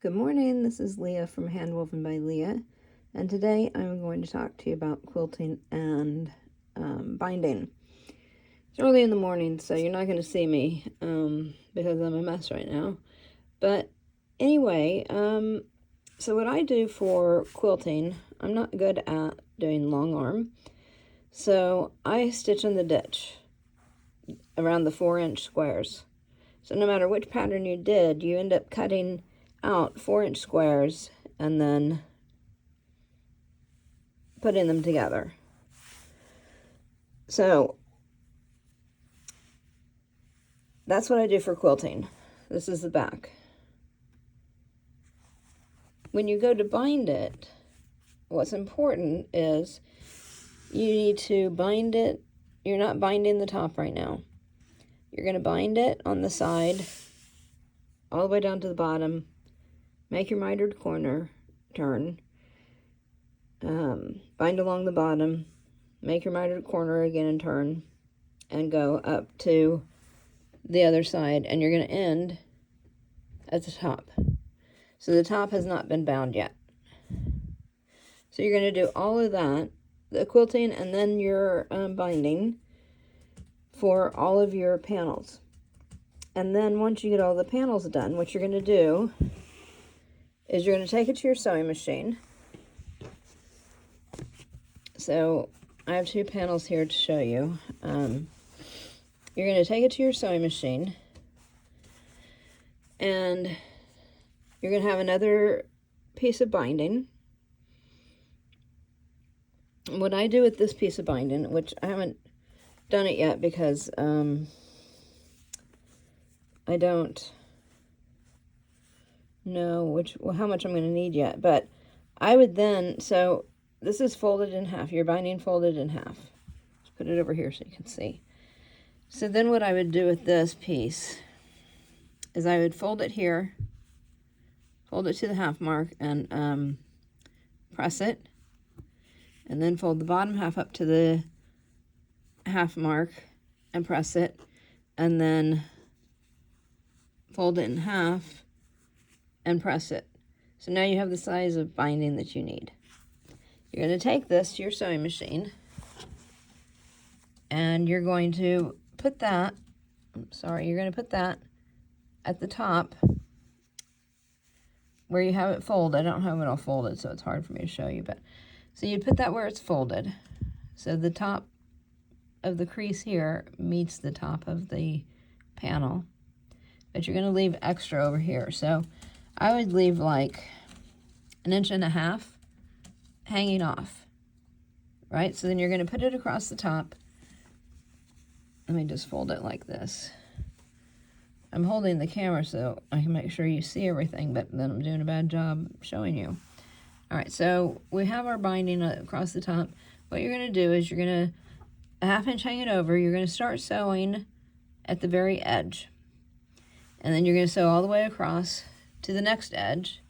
Good morning, this is Leah from Handwoven by Leah, and today I'm going to talk to you about quilting and binding. It's early in the morning, so you're not going to see me because I'm a mess right now. But anyway, so what I do for quilting, I'm not good at doing long arm, so I stitch in the ditch around the 4-inch squares. So no matter which pattern you did, you end up cutting out 4-inch squares and then putting them together. So that's what I do for quilting. This is the back. When you go to bind it, what's important is you need to bind it. You're not binding the top right now. You're going to bind it on the side all the way down to the bottom. Make your mitered corner, turn, bind along the bottom, make your mitered corner again and turn, and go up to the other side, and you're going to end at the top. So the top has not been bound yet. So you're going to do all of that, the quilting and then your binding for all of your panels. And then once you get all the panels done, what you're going to do is you're going to take it to your sewing machine. So I have 2 panels here to show you. You're going to take it to your sewing machine, and you're going to have another piece of binding. What I do with this piece of binding, which I haven't done it yet because I don't know how much I'm going to need yet, but I would then, so this is folded in half, your binding folded in half. Just put it over here so you can see. So then what I would do with this piece is I would fold it here, fold it to the half mark, and press it, and then fold the bottom half up to the half mark and press it, and then fold it in half and press it. So now you have the size of binding that you need. You're going to take this to your sewing machine, and you're going to put that, you're going to put that at the top where you have it folded. I don't have it all folded, so it's hard for me to show you, but so you put that where it's folded. So the top of the crease here meets the top of the panel, but you're going to leave extra over here. So I would leave like 1.5 inches hanging off, right? So then you're going to put it across the top. Let me just fold it like this. I'm holding the camera so I can make sure you see everything, but then I'm doing a bad job showing you. All right, so we have our binding across the top. What you're going to do is you're going to 1/2 inch hang it over. You're going to start sewing at the very edge, and then you're going to sew all the way across to the next edge,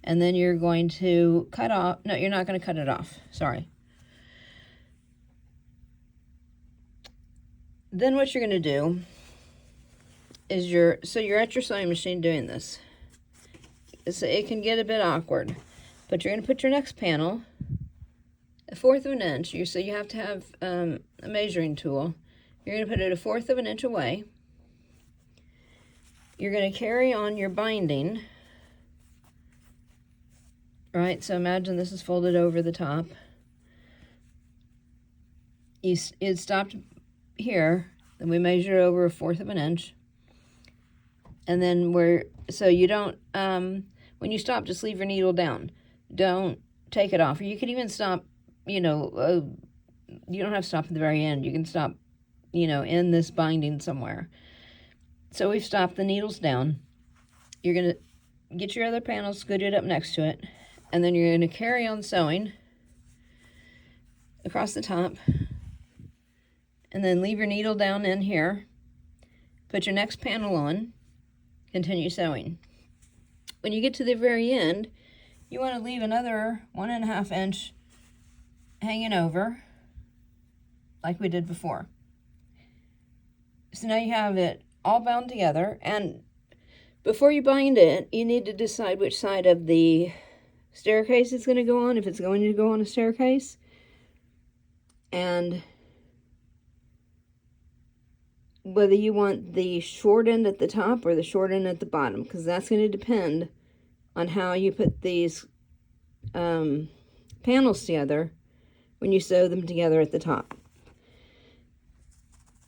and then you're going to cut off. No, you're not going to cut it off. Sorry. Then what you're going to do is you're at your sewing machine doing this. So it can get a bit awkward, but you're going to put your next panel 1/4 of an inch. So you have to have a measuring tool. You're going to put it 1/4 of an inch away. You're going to carry on your binding, right? So imagine this is folded over the top. It stopped here, then we measure over 1/4 of an inch. And then so you don't, when you stop, just leave your needle down. Don't take it off. Or you can even stop, you don't have to stop at the very end. You can stop, in this binding somewhere. So we've stopped the needles down. You're going to get your other panel, scoot it up next to it, and then you're going to carry on sewing across the top, and then leave your needle down in here. Put your next panel on, continue sewing. When you get to the very end, you want to leave another 1.5 inch hanging over, like we did before. So now you have it all bound together, and Before you bind it, you need to decide which side of the staircase it's going to go on, if it's going to go on a staircase. And whether you want the short end at the top or the short end at the bottom, because that's going to depend on how you put these panels together when you sew them together at the top.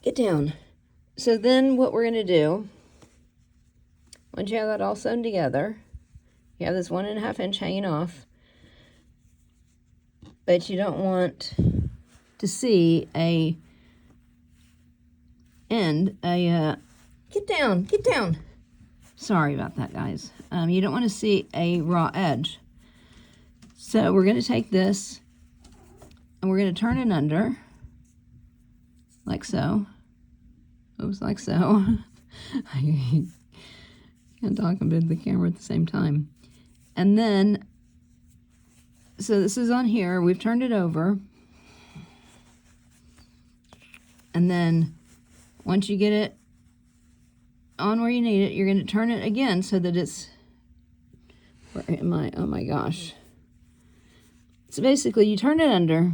Get down. So then what we're going to do, once you have that all sewn together, you have this 1.5 inch hanging off, but you don't want to see a end, get down. Sorry about that, guys. You don't want to see a raw edge. So we're going to take this and we're going to turn it under, like so. Oops, like so. I can't talk and bend the camera at the same time. And then, so this is on here, we've turned it over. And then once you get it on where you need it, you're going to turn it again so that it's, where am I? Oh my gosh. So basically you turn it under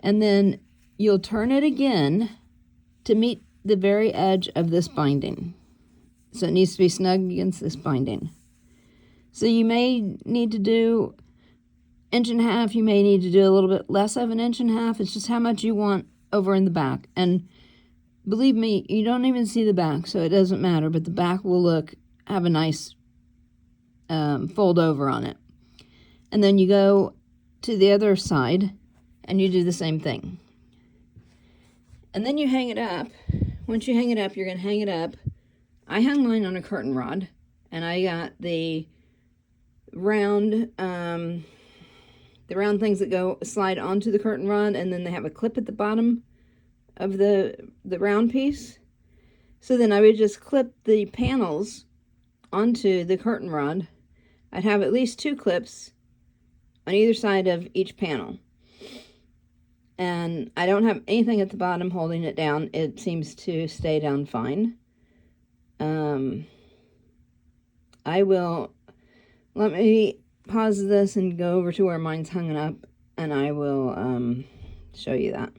and then you'll turn it again to meet the very edge of this binding. So it needs to be snug against this binding. So you may need to do 1.5 inches, you may need to do a little bit less of 1.5 inches. It's just how much you want over in the back. And believe me, you don't even see the back, so it doesn't matter, but the back will have a nice fold over on it. And then you go to the other side and you do the same thing. And then you hang it up. Once you hang it up, you're going to hang it up. I hung mine on a curtain rod, and I got the round things that slide onto the curtain rod, and then they have a clip at the bottom of the round piece. So then I would just clip the panels onto the curtain rod. I'd have at least 2 clips on either side of each panel. And I don't have anything at the bottom holding it down. It seems to stay down fine. Let me pause this and go over to where mine's hung up, and I will show you that.